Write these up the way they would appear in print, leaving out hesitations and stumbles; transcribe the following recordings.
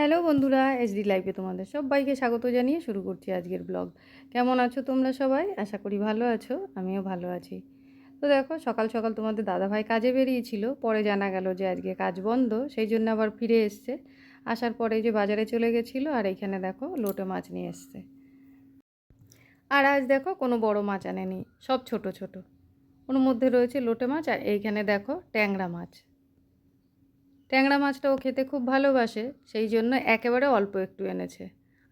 Hello বন্ধুরা, SD লাইফে তোমাদের সবাইকে স্বাগত জানিয়ে শুরু করছি আজকের ব্লগ। কেমন আছো তোমরা সবাই? আশা করি ভালো আছো, আমিও ভালো আছি। তো দেখো, সকাল সকাল তোমাদের দাদাভাই কাজে বেরিয়েছিল, পরে জানা গেল যে আজকে কাজ বন্ধ, সেই জন্য আবার ফিরে এসছে। আসার পরে যে বাজারে চলে গেছিলো, আর এইখানে দেখো লোটে মাছ নিয়ে এসছে। আর আজ দেখো কোনো বড় মাছ আনেনি, সব ছোট ছোট। ওর মধ্যে রয়েছে লোটে মাছ, আর এইখানে দেখো ট্যাংরা মাছ। ট্যাংরা মাছটা ও খেতে খুব ভালোবাসে, সেই জন্য একেবারে অল্প একটু এনেছে।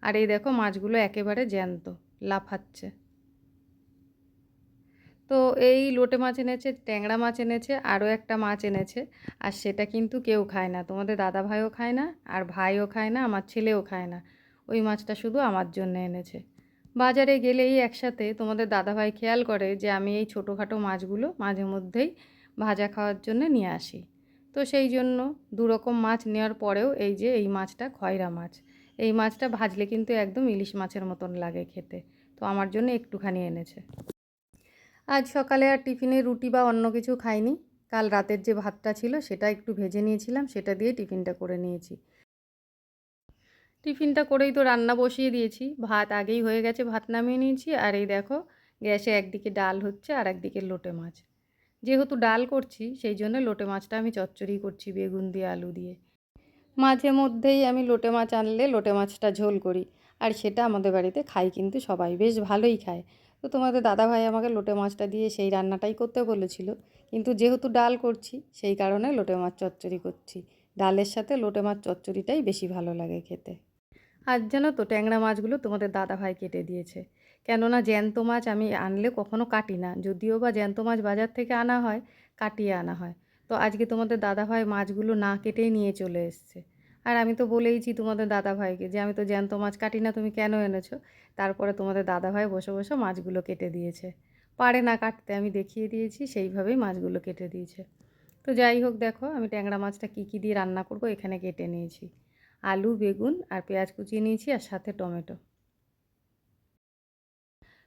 আর এই দেখো মাছগুলো একেবারে জ্যান্ত, লাফাচ্ছে। তো এই লোটে মাছ এনেছে, ট্যাংরা মাছ এনেছে, আরও একটা মাছ এনেছে। আর সেটা কিন্তু কেউ খায় না, তোমাদের দাদা ভাইও খায় না, আর ভাইও খায় না, আমার ছেলেও খায় না। ওই মাছটা শুধু আমার জন্য এনেছে। বাজারে গেলেই একসাথে তোমাদের দাদাভাই খেয়াল করে যে আমি এই ছোটোখাটো মাছগুলো মাঝে মধ্যেই ভাজা খাওয়ার জন্য নিয়ে আসি। তো সেই জন্য দুরকম মাছ নেওয়ার পরেও এই যে এই মাছটা খয়রা মাছ, এই মাছটা ভাজলে কিন্তু একদম ইলিশ মাছের মতন লাগে খেতে। তো আমার জন্য একটুখানি এনেছে। আজ সকালে আর টিফিনে রুটি বা অন্য কিছু খাইনি। কাল রাতের যে ভাতটা ছিল সেটা একটু ভেজে নিয়েছিলাম, সেটা দিয়ে টিফিনটা করে নিয়েছি। টিফিনটা করেই তো রান্না বসিয়ে দিয়েছি, ভাত আগেই হয়ে গেছে, ভাত নামিয়ে নিয়েছি। আর এই দেখো গ্যাসে একদিকে ডাল হচ্ছে আর একদিকে লোটে মাছ। যেহেতু ডাল করছি সেই জন্য লোটে মাছটা আমি চচ্চড়ি করছি বেগুন দিয়ে আলু দিয়ে। মাঝে মধ্যেই আমি লোটে মাছ আনলে লোটে মাছটা ঝোল করি, আর সেটা আমাদের বাড়িতে খাই কিন্তু সবাই, বেশ ভালোই খায়। তো তোমাদের দাদাভাই আমাকে লোটে মাছটা দিয়ে সেই রান্নাটাই করতে বলেছিল, কিন্তু যেহেতু ডাল করছি সেই কারণে লোটে মাছ চচ্চড়ি করছি। ডালের সাথে লোটে মাছ চচ্চড়িটাই বেশি ভালো লাগে খেতে। আজ জানো তো ট্যাংরা মাছগুলো তোমাদের দাদাভাই কেটে দিয়েছে। কেননা জ্যান্ত মাছ আমি আনলে কখনো কাটি না, যদিও বা জ্যান্ত মাছ বাজার থেকে আনা হয়, কাটিয়ে আনা হয়। তো আজকে তোমাদের দাদাভাই মাছগুলো না কেটেই নিয়ে চলে এসছে। আর আমি তো বলেইছি তোমাদের দাদাভাইকে যে আমি তো জ্যান্ত মাছ কাটি না, তুমি কেন এনেছো? তারপরে তোমাদের দাদাভাই বসে বসে মাছগুলো কেটে দিয়েছে। পারে না কাটতে, আমি দেখিয়ে দিয়েছি, সেইভাবেই মাছগুলো কেটে দিয়েছে। তো যাই হোক, দেখো আমি ট্যাংরা মাছটা কী দিয়ে রান্না করব এখানে কেটে নিয়েছি। আলু, বেগুন আর পেঁয়াজ কুচিয়ে নিয়েছি, আর সাথে টমেটো।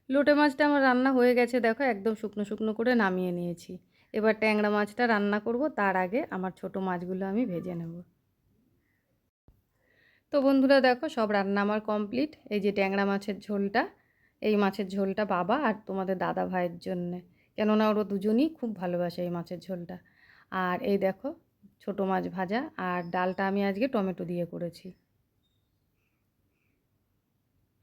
লোটে মাছটা আমার রান্না হয়ে গেছে, দেখো একদম শুকনো শুকনো করে নামিয়ে নিয়েছি। এবার ট্যাংরা মাছটা রান্না করব, তার আগে আমার ছোট মাছগুলো আমি ভেজে নেব। তো বন্ধুরা দেখো, সব রান্না আমার কমপ্লিট। এই যে ট্যাংরা মাছের ঝোলটা, এই মাছের ঝোলটা বাবা আর তোমাদের দাদা ভাইয়ের জন্যে, কেননা ওরা দুজনই খুব ভালোবাসে এই মাছের ঝোলটা। আর এই দেখো ছোট মাছ ভাজা, আর ডালটা আমি আজকে টমেটো দিয়ে করেছি।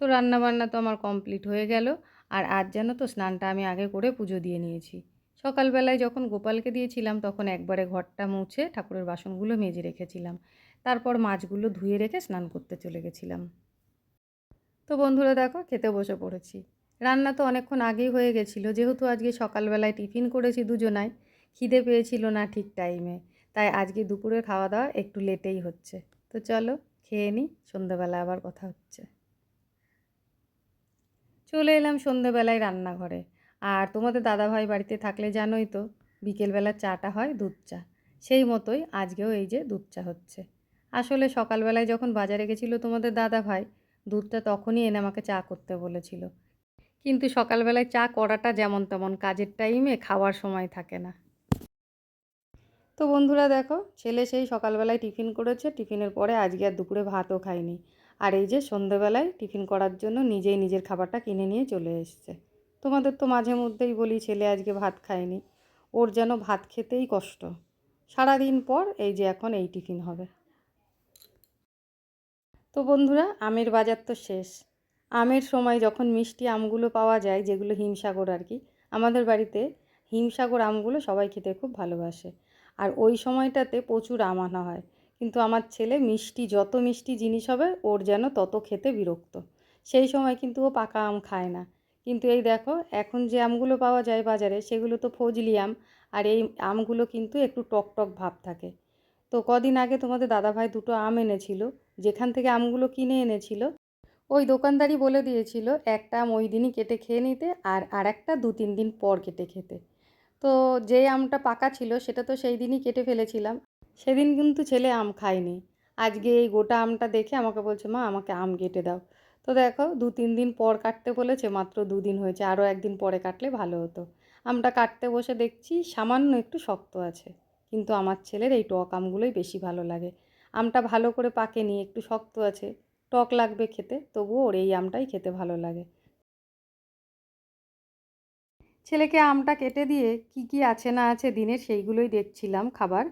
তো রান্নাবান্না তো আমার কমপ্লিট হয়ে গেল। আর আজ জানো তো স্নানটা আমি আগে করে পুজো দিয়ে নিয়েছি। সকালবেলায় যখন গোপালকে দিয়েছিলাম তখন একবারে ঘরটা মুছে ঠাকুরের বাসনগুলো মেজে রেখেছিলাম, তারপর মাছগুলো ধুয়ে রেখে স্নান করতে চলে গেছিলাম। তো বন্ধুরা দেখো খেতে বসে পড়েছি। রান্না তো অনেকক্ষণ আগেই হয়ে গেছিলো, যেহেতু আজকে সকালবেলায় টিফিন করেছি দুজনাই, খিদে পেয়েছিল না ঠিক টাইমে, তাই আজকে দুপুরে খাওয়া দাওয়া একটু লেটেই হচ্ছে। তো চলো খেয়ে নিই, সন্ধ্যাবেলা আবার কথা হচ্ছে। চলে এলাম সন্ধেবেলায় রান্নাঘরে। আর তোমাদের দাদাভাই বাড়িতে থাকলে জানোই তো বিকেলবেলা চাটা হয় দুধ চা, সেই মতোই আজকেও এই যে দুধ চা হচ্ছে। আসলে সকালবেলায় যখন বাজারে গেছিলো তোমাদের দাদাভাই, দুধটা তখনই এনে আমাকে চা করতে বলেছিল, কিন্তু সকালবেলায় চা করাটা যেমন তেমন, কাজের টাইমে খাওয়ার সময় থাকে না। তো বন্ধুরা দেখো, ছেলে সেই সকালবেলায় টিফিন করেছে, টিফিনের পরে আজকে আর দুপুরে ভাতও খায়নি। আর এই যে সন্ধেবেলায় টিফিন করার জন্য নিজেই নিজের খাবারটা কিনে নিয়ে চলে এসছে। তোমাদের তো মাঝে মধ্যেই বলি ছেলে আজকে ভাত খায়নি, ওর যেন ভাত খেতেই কষ্ট। সারাদিন পর এই যে এখন এই টিফিন হবে। তো বন্ধুরা আমের বাজার তো শেষ। আমের সময় যখন মিষ্টি আমগুলো পাওয়া যায়, যেগুলো হিমসাগর আর কি, আমাদের বাড়িতে হিমসাগর আমগুলো সবাই খেতে খুব ভালোবাসে। আর ওই সময়টাতে প্রচুর আম আনা হয়, কিন্তু আমার ছেলে মিষ্টি, যত মিষ্টি জিনিস হবে ওর যেন তত খেতে বিরক্ত। সেই সময় কিন্তু ও পাকা আম খায় না। কিন্তু এই দেখো এখন যে আমগুলো পাওয়া যায় বাজারে সেগুলো তো ফজলি আম, আর এই আমগুলো কিন্তু একটু টক টক ভাব থাকে। তো কদিন আগে তোমাদের দাদাভাই দুটো আম এনেছিল, যেখান থেকে আমগুলো কিনে এনেছিল ওই দোকানদারই বলে দিয়েছিল একটা আম ওই দিনই কেটে খেয়ে নিতে, আর আরেকটা 2-3 দিন পর কেটে খেতে। তো যে আমটা পাকা ছিল সেটা তো সেই দিনই কেটে ফেলেছিলাম, সেদিন কিন্তু ছেলে আম খায়নি। আজকে এই গোটা আমটা দেখে আমাকে বলছে, মা আমাকে আম কেটে দাও। তো দেখো 2-3 দিন পর কাটতে বলেছে, মাত্র 2 দিন হয়েছে, আরও একদিন পরে কাটলে ভালো হতো। আমটা কাটতে বসে দেখছি সামান্য একটু শক্ত আছে, কিন্তু আমার ছেলের এই টক আমগুলোই বেশি ভালো লাগে। আমটা ভালো করে পাকেনি, একটু শক্ত আছে, টক লাগবে খেতে, তবুও ওর এই আমটাই খেতে ভালো লাগে। ছেলেকে আমটা কেটে দিয়ে কি কি আছে না আছে দিনের সেইগুলোই দেখছিলাম খাবার।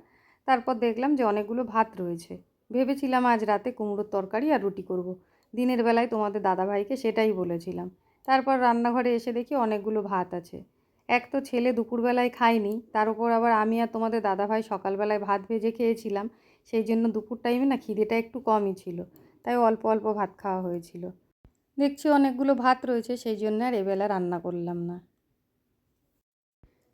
তারপর দেখলাম যে অনেকগুলো ভাত রয়েছে। ভেবেছিলাম আজ রাতে কুমড়োর তরকারি আর রুটি করব। দিনের বেলায় তোমাদের দাদাভাইকে সেটাই বলেছিলাম। তারপর রান্নাঘরে এসে দেখি অনেকগুলো ভাত আছে। এক তো ছেলে দুপুরবেলায় খায়নি, তার উপর আবার আমি আর তোমাদের দাদাভাই সকালবেলায় ভাত ভেজে খেয়েছিলাম। সেই জন্য দুপুর টাইমে না খিদেটা একটু কমই ছিল, তাই অল্প অল্প ভাত খাওয়া হয়েছিল। দেখছি অনেকগুলো ভাত রয়েছে, সেই জন্য আর এবেলা রান্না করলাম না।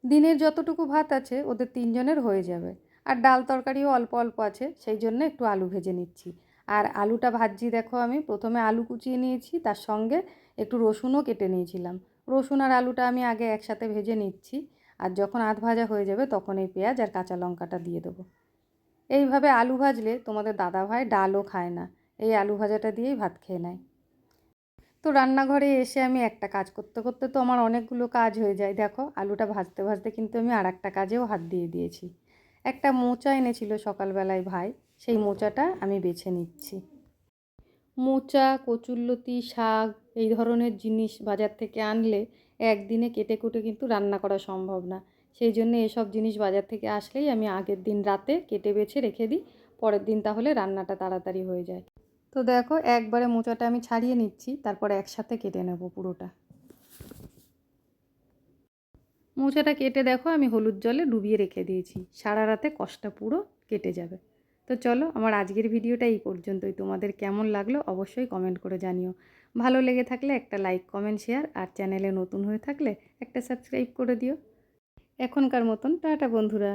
দিনের যতটুকু ভাত আছে ওদের তিনজনের হয়ে যাবে। আর ডাল তরকারিও অল্প অল্প আছে, সেই জন্য একটু আলু ভেজে নিচ্ছি। আর আলুটা ভাজছি দেখো, আমি প্রথমে আলু কুচিয়ে নিয়েছি, তার সঙ্গে একটু রসুনও কেটে নিয়েছিলাম। রসুন আর আলুটা আমি আগে একসাথে ভেজে নিচ্ছি, আর যখন আধ ভাজা হয়ে যাবে তখন এই পেঁয়াজ আর কাঁচা লঙ্কাটা দিয়ে দেবো। এইভাবে আলু ভাজলে তোমাদের দাদাভাই ডালও খায় না, এই আলু ভাজাটা দিয়েই ভাত খেয়ে নেয়। তো রান্নাঘরে এসে আমি একটা কাজ করতে করতে তো আমার অনেকগুলো কাজ হয়ে যায়। দেখো আলুটা ভাজতে ভাজতে কিন্তু আমি আর একটা কাজেও হাত দিয়ে দিয়েছি। একটা মোচা এনেছিল সকালবেলায় ভাই, সেই মোচাটা আমি বেছে নিচ্ছি। মোচা, কচুরলতি, শাক এই ধরনের জিনিস বাজার থেকে আনলে একদিনে কেটে কুটে কিন্তু রান্না করা সম্ভব না। সেই জন্য এসব জিনিস বাজার থেকে আসলেই আমি আগের দিন রাতে কেটে বেছে রেখে দিই, পরের দিন তাহলে রান্নাটা তাড়াতাড়ি হয়ে যায়। তো দেখো একবারে মোচাটা আমি ছাড়িয়ে নিচ্ছি, তারপর একসাথে কেটে নেব পুরোটা। মোচাটা কেটে দেখো আমি হলুদ জলে ডুবিয়ে রেখে দিয়েছি, সারা রাতে কষটা পুরো কেটে যাবে। তো চলো, আমার আজকের ভিডিওটা এই পর্যন্তই। তোমাদের কেমন লাগলো অবশ্যই কমেন্ট করে জানিও। ভালো লেগে থাকলে একটা লাইক, কমেন্ট, শেয়ার, আর চ্যানেলে নতুন হয়ে থাকলে একটা সাবস্ক্রাইব করে দিও। এখনকার মতন টাটা বন্ধুরা।